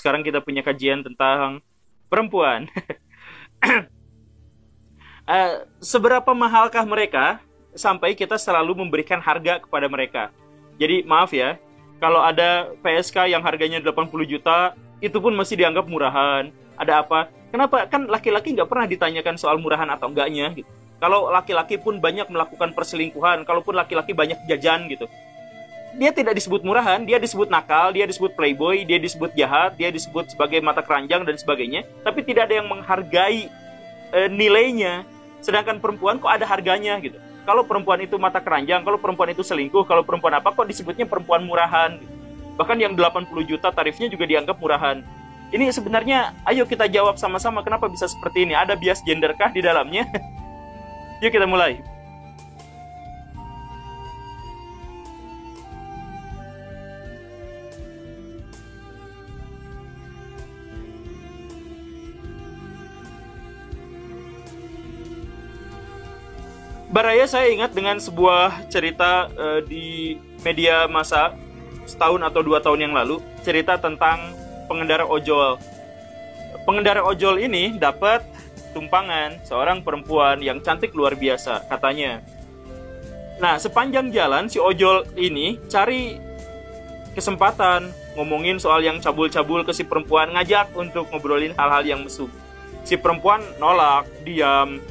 sekarang kita punya kajian tentang perempuan. Seberapa mahalkah mereka sampai kita selalu memberikan harga kepada mereka? Jadi maaf ya, kalau ada PSK yang harganya 80 juta, itu pun masih dianggap murahan. Ada apa? Kenapa? Kan laki-laki nggak pernah ditanyakan soal murahan atau enggaknya gitu. Kalau laki-laki pun banyak melakukan perselingkuhan, kalaupun laki-laki banyak jajan gitu, dia tidak disebut murahan, dia disebut nakal, dia disebut playboy, dia disebut jahat, dia disebut sebagai mata keranjang dan sebagainya, tapi tidak ada yang menghargai nilainya. Sedangkan perempuan kok ada harganya gitu. Kalau perempuan itu mata keranjang, kalau perempuan itu selingkuh, kalau perempuan apa kok disebutnya perempuan murahan gitu. Bahkan yang 80 juta tarifnya juga dianggap murahan. Ini sebenarnya, ayo kita jawab sama-sama kenapa bisa seperti ini. Ada bias gender kah di dalamnya? Yuk kita mulai. Baraya, saya ingat dengan sebuah cerita di media massa setahun atau 2 tahun yang lalu, cerita tentang pengendara ojol. Pengendara ojol ini dapat tumpangan seorang perempuan yang cantik luar biasa, katanya. Nah, sepanjang jalan si ojol ini cari kesempatan ngomongin soal yang cabul-cabul ke si perempuan, ngajak untuk ngobrolin hal-hal yang mesum. Si perempuan nolak, diam.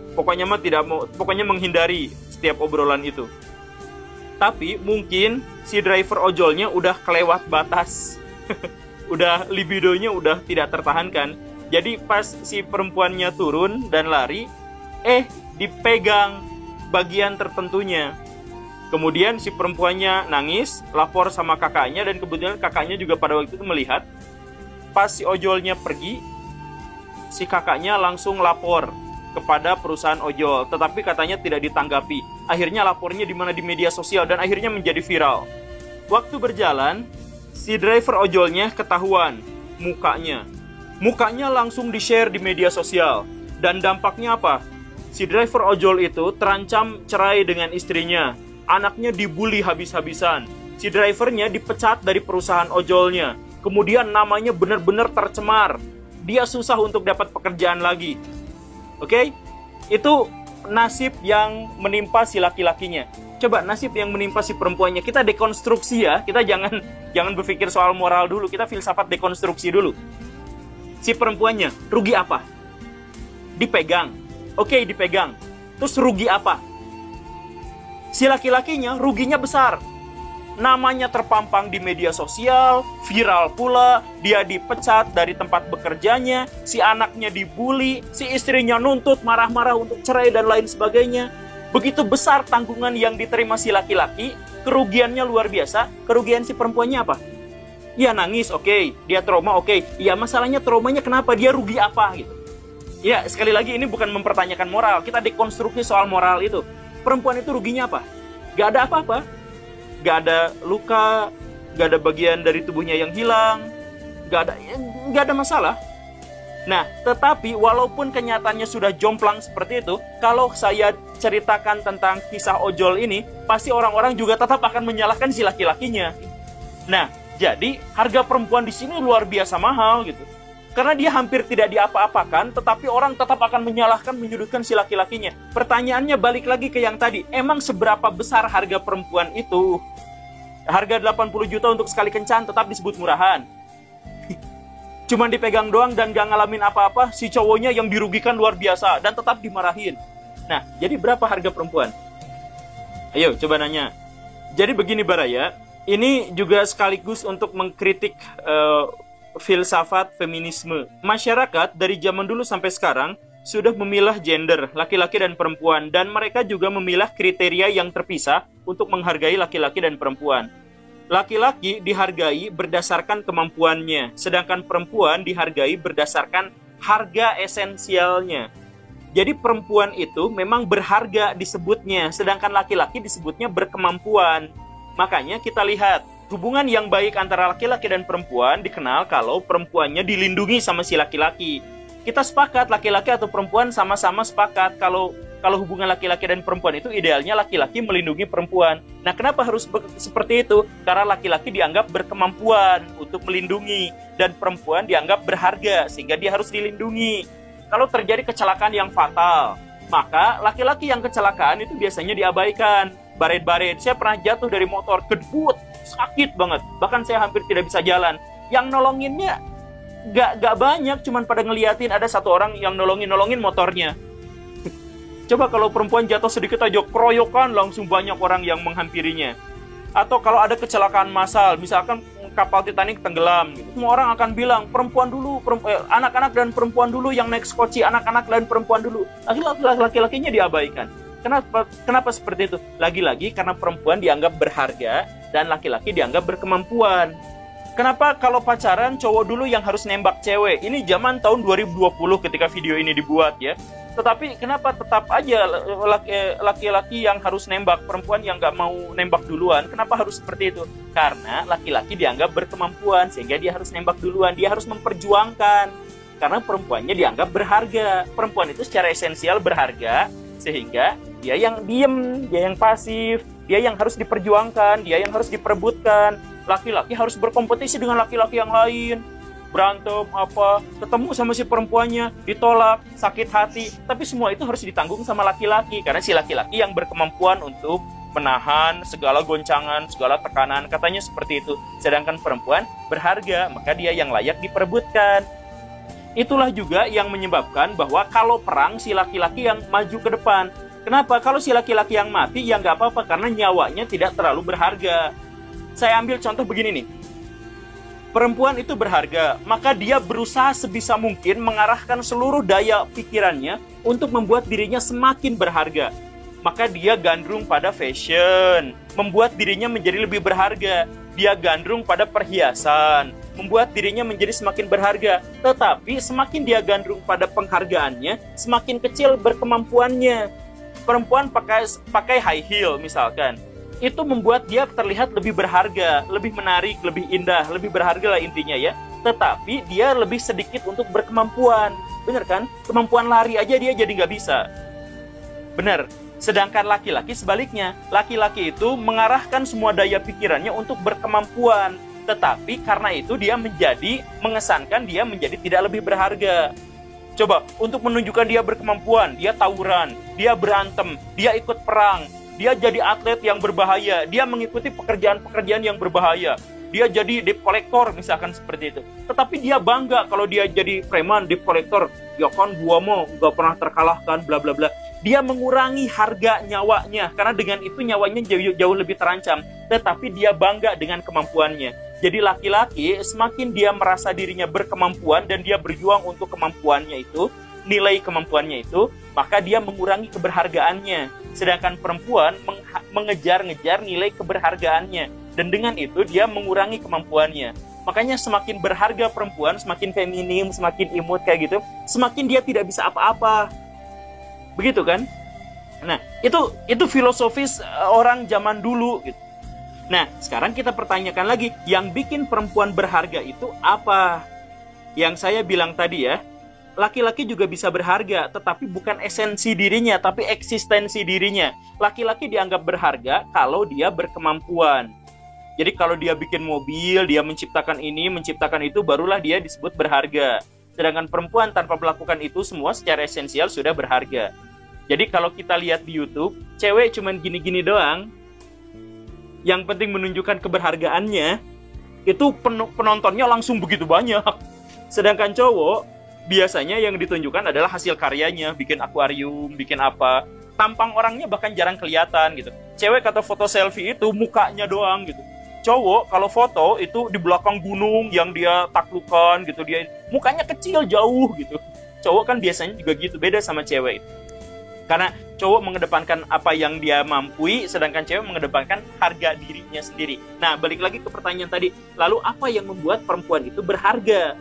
Pokoknya mah tidak mau, pokoknya menghindari setiap obrolan itu. Tapi mungkin si driver ojolnya udah kelewat batas. Udah libidonya udah tidak tertahankan. Jadi pas si perempuannya turun dan lari, dipegang bagian tertentunya. Kemudian si perempuannya nangis, lapor sama kakaknya, dan kebetulan kakaknya juga pada waktu itu melihat. Pas si ojolnya pergi, si kakaknya langsung lapor kepada perusahaan ojol, tetapi katanya tidak ditanggapi. Akhirnya lapornya di media sosial dan akhirnya menjadi viral. Waktu berjalan, si driver ojolnya ketahuan mukanya. Mukanya langsung di-share di media sosial. Dan dampaknya apa? Si driver ojol itu terancam cerai dengan istrinya. Anaknya dibully habis-habisan. Si drivernya dipecat dari perusahaan ojolnya. Kemudian namanya benar-benar tercemar. Dia susah untuk dapat pekerjaan lagi. Oke? Itu nasib yang menimpa si laki-lakinya. Coba nasib yang menimpa si perempuannya. Kita dekonstruksi ya. Kita jangan berpikir soal moral dulu. Kita filsafat dekonstruksi dulu. Si perempuannya rugi apa? Dipegang. Oke, dipegang. Terus rugi apa? Si laki-lakinya ruginya besar. Namanya terpampang di media sosial, viral pula, dia dipecat dari tempat bekerjanya, si anaknya dibully, si istrinya nuntut, marah-marah untuk cerai dan lain sebagainya. Begitu besar tanggungan yang diterima si laki-laki, kerugiannya luar biasa. Kerugian si perempuannya apa? Dia nangis, oke. Dia trauma, oke. Ya, masalahnya traumanya kenapa? Dia rugi apa gitu. Ya, sekali lagi ini bukan mempertanyakan moral, kita dekonstruksi soal moral itu. Perempuan itu ruginya apa? Gak ada apa-apa. Gak ada luka, gak ada bagian dari tubuhnya yang hilang, gak ada masalah. Nah, tetapi walaupun kenyataannya sudah jomplang seperti itu, kalau saya ceritakan tentang kisah ojol ini, pasti orang-orang juga tetap akan menyalahkan si laki-lakinya. Nah, jadi harga perempuan di sini luar biasa mahal gitu. Karena dia hampir tidak diapa-apakan, tetapi orang tetap akan menyalahkan, menyudutkan si laki-lakinya. Pertanyaannya balik lagi ke yang tadi, emang seberapa besar harga perempuan itu? Harga 80 juta untuk sekali kencan tetap disebut murahan. Cuman dipegang doang dan gak ngalamin apa-apa, si cowoknya yang dirugikan luar biasa dan tetap dimarahin. Nah, jadi berapa harga perempuan? Ayo, coba nanya. Jadi begini Baraya, ini juga sekaligus untuk mengkritik filsafat feminisme. Masyarakat dari zaman dulu sampai sekarang sudah memilah gender, laki-laki dan perempuan, dan mereka juga memilah kriteria yang terpisah untuk menghargai laki-laki dan perempuan. Laki-laki dihargai berdasarkan kemampuannya, sedangkan perempuan dihargai berdasarkan harga esensialnya. Jadi perempuan itu memang berharga disebutnya, sedangkan laki-laki disebutnya berkemampuan. Makanya kita lihat, hubungan yang baik antara laki-laki dan perempuan dikenal kalau perempuannya dilindungi sama si laki-laki. kita sepakat, laki-laki atau perempuan sama-sama sepakat kalau hubungan laki-laki dan perempuan itu idealnya laki-laki melindungi perempuan. Nah, kenapa harus seperti itu? Karena laki-laki dianggap berkemampuan untuk melindungi dan perempuan dianggap berharga sehingga dia harus dilindungi. Kalau terjadi kecelakaan yang fatal, maka laki-laki yang kecelakaan itu biasanya diabaikan. Baret-baret, saya pernah jatuh dari motor, kedebut, sakit banget. Bahkan saya hampir tidak bisa jalan. Yang nolonginnya gak banyak, cuman pada ngeliatin ada satu orang yang nolongin motornya. Coba kalau perempuan jatuh sedikit aja, keroyokan, langsung banyak orang yang menghampirinya. Atau kalau ada kecelakaan massal, misalkan kapal Titanic tenggelam, gitu. Semua orang akan bilang, perempuan dulu, anak-anak dan perempuan dulu yang naik skoci, anak-anak dan perempuan dulu. Laki-lakinya diabaikan. Kenapa seperti itu? Lagi-lagi karena perempuan dianggap berharga dan laki-laki dianggap berkemampuan. Kenapa kalau pacaran cowok dulu yang harus nembak cewek? Ini zaman tahun 2020 ketika video ini dibuat ya. Tetapi kenapa tetap aja laki-laki yang harus nembak, perempuan yang nggak mau nembak duluan? Kenapa harus seperti itu? Karena laki-laki dianggap berkemampuan sehingga dia harus nembak duluan. Dia harus memperjuangkan. Karena perempuannya dianggap berharga. Perempuan itu secara esensial berharga sehingga dia yang diem, dia yang pasif, dia yang harus diperjuangkan, dia yang harus diperebutkan. Laki-laki harus berkompetisi dengan laki-laki yang lain, berantem apa, ketemu sama si perempuannya, ditolak, sakit hati, tapi semua itu harus ditanggung sama laki-laki, karena si laki-laki yang berkemampuan untuk menahan segala goncangan, segala tekanan, katanya seperti itu. Sedangkan perempuan berharga, maka dia yang layak diperebutkan. Itulah juga yang menyebabkan bahwa kalau perang si laki-laki yang maju ke depan. Kenapa? Kalau si laki-laki yang mati, ya nggak apa-apa, karena nyawanya tidak terlalu berharga. Saya ambil contoh begini nih. Perempuan itu berharga, maka dia berusaha sebisa mungkin mengarahkan seluruh daya pikirannya untuk membuat dirinya semakin berharga. Maka dia gandrung pada fashion, membuat dirinya menjadi lebih berharga. Dia gandrung pada perhiasan, membuat dirinya menjadi semakin berharga. Tetapi semakin dia gandrung pada penghargaannya, semakin kecil berkemampuannya. Perempuan pakai high heel misalkan. Itu membuat dia terlihat lebih berharga, lebih menarik, lebih indah, lebih berharga lah intinya ya. Tetapi dia lebih sedikit untuk berkemampuan. Bener kan? Kemampuan lari aja dia jadi nggak bisa. Bener. Sedangkan laki-laki sebaliknya. Laki-laki itu mengarahkan semua daya pikirannya untuk berkemampuan. Tetapi karena itu dia mengesankan dia menjadi tidak lebih berharga. Coba, untuk menunjukkan dia berkemampuan, dia tawuran, dia berantem, dia ikut perang, dia jadi atlet yang berbahaya, dia mengikuti pekerjaan-pekerjaan yang berbahaya, dia jadi debt collector misalkan seperti itu. Tetapi dia bangga kalau dia jadi preman, debt collector, ya kan gua mau gak pernah terkalahkan, bla bla bla. Dia mengurangi harga nyawanya, karena dengan itu nyawanya jauh lebih terancam. Tetapi dia bangga dengan kemampuannya. Jadi laki-laki semakin dia merasa dirinya berkemampuan dan dia berjuang untuk kemampuannya itu, nilai kemampuannya itu, maka dia mengurangi keberhargaannya. Sedangkan perempuan mengejar-ngejar nilai keberhargaannya. Dan dengan itu dia mengurangi kemampuannya. Makanya semakin berharga perempuan, semakin feminim, semakin imut kayak gitu, semakin dia tidak bisa apa-apa. Begitu kan? Nah, itu filosofis orang zaman dulu gitu. Nah, sekarang kita pertanyakan lagi, yang bikin perempuan berharga itu apa? Yang saya bilang tadi ya, laki-laki juga bisa berharga, tetapi bukan esensi dirinya, tapi eksistensi dirinya. Laki-laki dianggap berharga kalau dia berkemampuan. Jadi kalau dia bikin mobil, dia menciptakan ini, menciptakan itu, barulah dia disebut berharga. Sedangkan perempuan tanpa melakukan itu semua secara esensial sudah berharga. Jadi kalau kita lihat di YouTube, cewek cuman gini-gini doang, yang penting menunjukkan keberhargaannya, itu penontonnya langsung begitu banyak. Sedangkan cowok, biasanya yang ditunjukkan adalah hasil karyanya, bikin akuarium, bikin apa. Tampang orangnya bahkan jarang kelihatan gitu. Cewek atau foto selfie itu mukanya doang gitu. Cowok kalau foto itu di belakang gunung yang dia taklukan gitu, dia mukanya kecil jauh gitu. Cowok kan biasanya juga gitu, beda sama cewek itu. Karena cowok mengedepankan apa yang dia mampu, sedangkan cewek mengedepankan harga dirinya sendiri. Nah, balik lagi ke pertanyaan tadi. Lalu apa yang membuat perempuan itu berharga?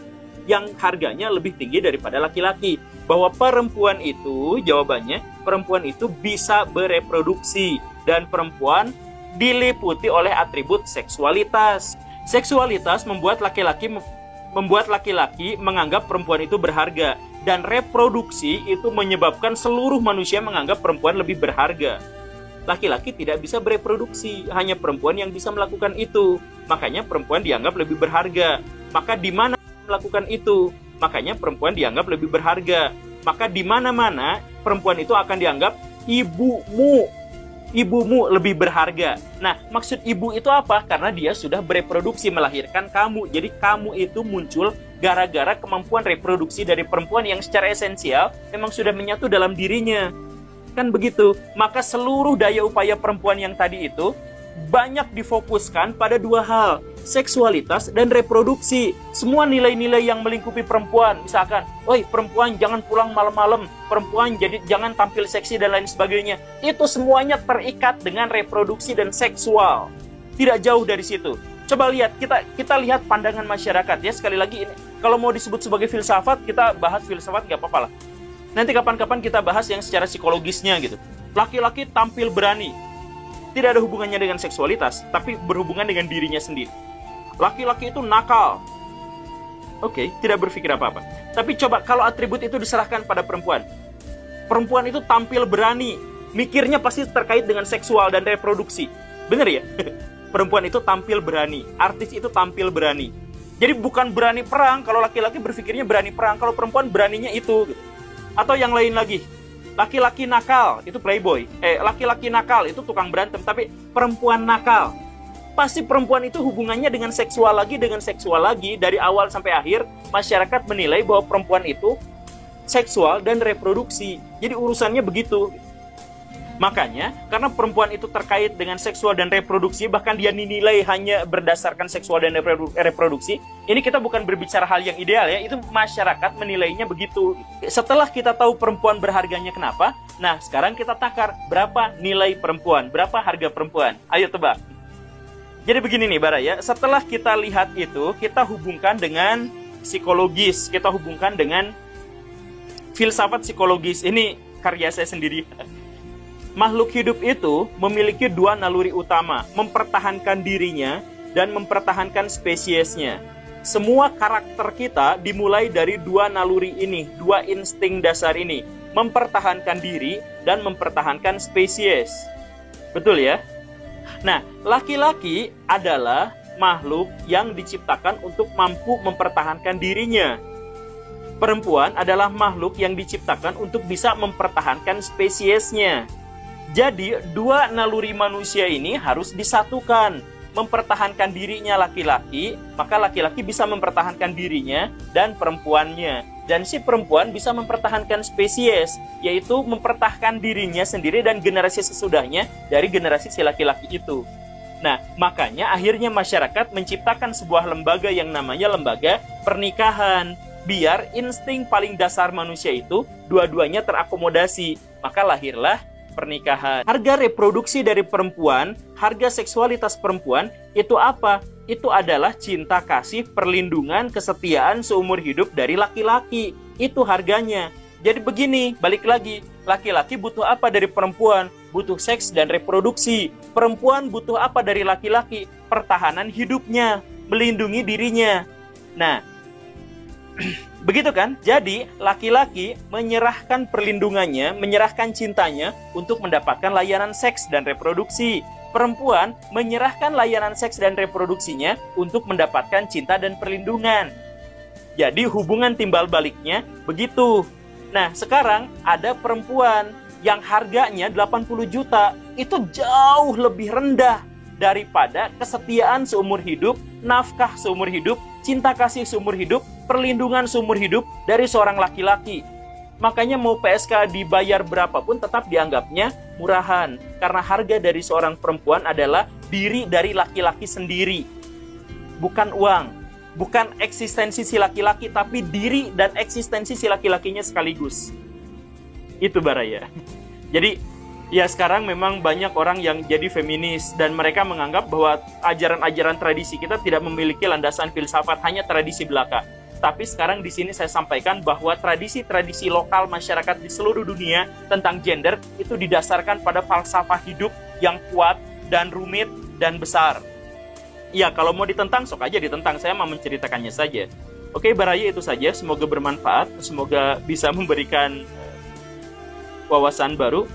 Yang harganya lebih tinggi daripada laki-laki. Bahwa perempuan itu, jawabannya, perempuan itu bisa bereproduksi. Dan perempuan diliputi oleh atribut seksualitas. Seksualitas membuat laki-laki menganggap perempuan itu berharga. dan reproduksi itu menyebabkan seluruh manusia menganggap perempuan lebih berharga. Laki-laki tidak bisa bereproduksi, hanya perempuan yang bisa melakukan itu. Makanya perempuan dianggap lebih berharga. Maka di mana melakukan itu? Makanya perempuan dianggap lebih berharga. Maka di mana-mana perempuan itu akan dianggap ibumu. Ibumu lebih berharga. Nah, maksud ibu itu apa? Karena dia sudah bereproduksi, melahirkan kamu. Jadi kamu itu muncul gara-gara kemampuan reproduksi dari perempuan yang secara esensial memang sudah menyatu dalam dirinya. Kan begitu. Maka seluruh daya upaya perempuan yang tadi itu banyak difokuskan pada dua hal, seksualitas dan reproduksi. Semua nilai-nilai yang melingkupi perempuan, misalkan, oi perempuan jangan pulang malam-malam, perempuan jangan tampil seksi dan lain sebagainya. Itu semuanya terikat dengan reproduksi dan seksual. Tidak jauh dari situ. Coba lihat, kita lihat pandangan masyarakat ya. Sekali lagi ini, kalau mau disebut sebagai filsafat, kita bahas filsafat nggak apa-apa lah. Nanti kapan-kapan kita bahas yang secara psikologisnya gitu. Laki-laki tampil berani. Tidak ada hubungannya dengan seksualitas, tapi berhubungan dengan dirinya sendiri. Laki-laki itu nakal. Oke, tidak berpikir apa-apa. Tapi coba kalau atribut itu diserahkan pada perempuan. Perempuan itu tampil berani. Mikirnya pasti terkait dengan seksual dan reproduksi. Bener ya? Perempuan itu tampil berani. Artis itu tampil berani. Jadi bukan berani perang. Kalau laki-laki berpikirnya berani perang. Kalau perempuan beraninya itu gitu. Atau yang lain lagi, laki-laki nakal itu playboy, laki-laki nakal itu tukang berantem, tapi perempuan nakal, pasti perempuan itu hubungannya dengan seksual lagi, dari awal sampai akhir, masyarakat menilai bahwa perempuan itu seksual dan reproduksi, jadi urusannya begitu. Makanya, karena perempuan itu terkait dengan seksual dan reproduksi, bahkan dia dinilai hanya berdasarkan seksual dan reproduksi, ini kita bukan berbicara hal yang ideal ya, itu masyarakat menilainya begitu. Setelah kita tahu perempuan berharganya kenapa, nah sekarang kita takar berapa nilai perempuan, berapa harga perempuan. Ayo tebak. Jadi begini nih Bara ya, setelah kita lihat itu, kita hubungkan dengan psikologis, kita hubungkan dengan filsafat psikologis. Ini karya saya sendiri. Makhluk hidup itu memiliki dua naluri utama, mempertahankan dirinya dan mempertahankan spesiesnya. Semua karakter kita dimulai dari dua naluri ini, dua insting dasar ini, mempertahankan diri dan mempertahankan spesies. Betul ya? Nah, laki-laki adalah makhluk yang diciptakan untuk mampu mempertahankan dirinya. Perempuan adalah makhluk yang diciptakan untuk bisa mempertahankan spesiesnya. Jadi, dua naluri manusia ini harus disatukan. Mempertahankan dirinya laki-laki, maka laki-laki bisa mempertahankan dirinya dan perempuannya. Dan si perempuan bisa mempertahankan spesies, yaitu mempertahankan dirinya sendiri dan generasi sesudahnya dari generasi si laki-laki itu. Nah, makanya akhirnya masyarakat menciptakan sebuah lembaga yang namanya lembaga pernikahan. Biar insting paling dasar manusia itu dua-duanya terakomodasi. Maka lahirlah pernikahan. Harga reproduksi dari perempuan, harga seksualitas perempuan, itu apa? Itu adalah cinta kasih, perlindungan, kesetiaan seumur hidup dari laki-laki. Itu harganya. Jadi begini, balik lagi. Laki-laki butuh apa dari perempuan? Butuh seks dan reproduksi. Perempuan butuh apa dari laki-laki? Pertahanan hidupnya, melindungi dirinya. Nah, begitu kan? Jadi, laki-laki menyerahkan perlindungannya, menyerahkan cintanya untuk mendapatkan layanan seks dan reproduksi. Perempuan menyerahkan layanan seks dan reproduksinya untuk mendapatkan cinta dan perlindungan. Jadi, hubungan timbal baliknya begitu. Nah, sekarang ada perempuan yang harganya 80 juta. Itu jauh lebih rendah daripada kesetiaan seumur hidup, nafkah seumur hidup, cinta kasih seumur hidup, perlindungan seumur hidup dari seorang laki-laki. Makanya mau PSK dibayar berapapun tetap dianggapnya murahan. Karena harga dari seorang perempuan adalah diri dari laki-laki sendiri. Bukan uang, bukan eksistensi si laki-laki, tapi diri dan eksistensi si laki-lakinya sekaligus. Itu Baraya. Jadi, ya sekarang memang banyak orang yang jadi feminis dan mereka menganggap bahwa ajaran-ajaran tradisi kita tidak memiliki landasan filsafat, hanya tradisi belaka. Tapi sekarang di sini saya sampaikan bahwa tradisi-tradisi lokal masyarakat di seluruh dunia tentang gender itu didasarkan pada falsafah hidup yang kuat dan rumit dan besar. Ya, kalau mau ditentang, sok aja ditentang. Saya mau menceritakannya saja. Oke, Baraya itu saja. Semoga bermanfaat. Semoga bisa memberikan wawasan baru.